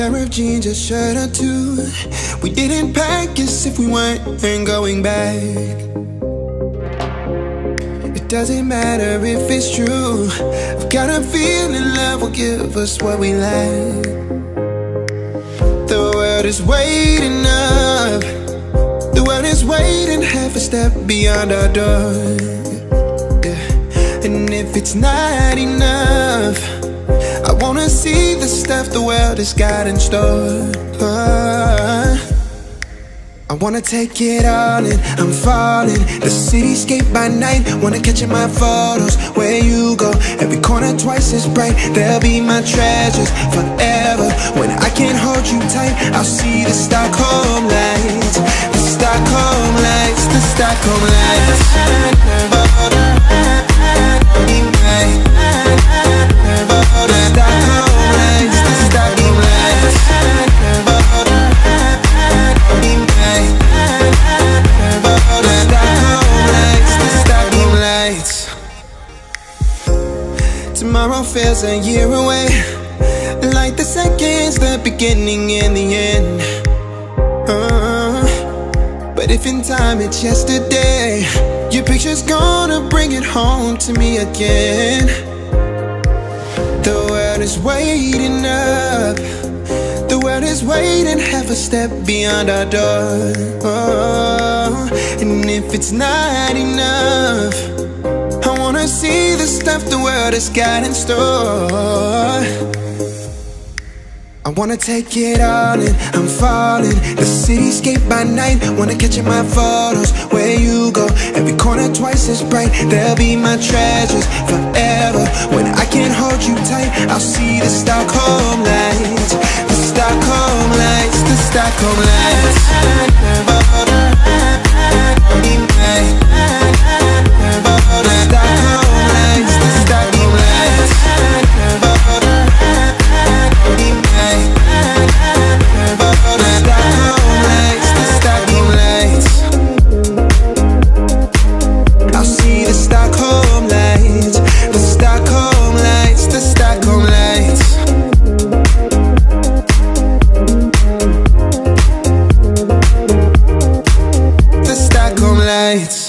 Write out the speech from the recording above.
pair of jeans, a shirt or two. We didn't pack as if we weren't going back. It doesn't matter if it's true. I've got a feeling love will give us what we lack. The world is waiting up. The world is waiting half a step beyond our door. Yeah. And if it's not enough, I wanna see the stuff the world has got in store. I wanna take it all in, I'm falling. The cityscape by night, wanna catch in my photos. Where you go, every corner twice as bright. They'll be my treasures forever. When I can't hold you tight, I'll see the Stockholm lights. The Stockholm lights, the Stockholm lights. Tomorrow feels a year away, like the seconds, the beginning and the end. But if in time it's yesterday, your picture's gonna bring it home to me again. The world is waiting up. The world is waiting half a step beyond our door. And if it's not enough, I wanna see the stuff the world has got in store. I wanna take it all in, I'm falling. The cityscape by night, wanna catch in my photos. Where you go, every corner twice as bright. They'll be my treasures forever. When I can't hold you tight, I'll see the Stockholm lights. The Stockholm lights, the Stockholm lights. Lights.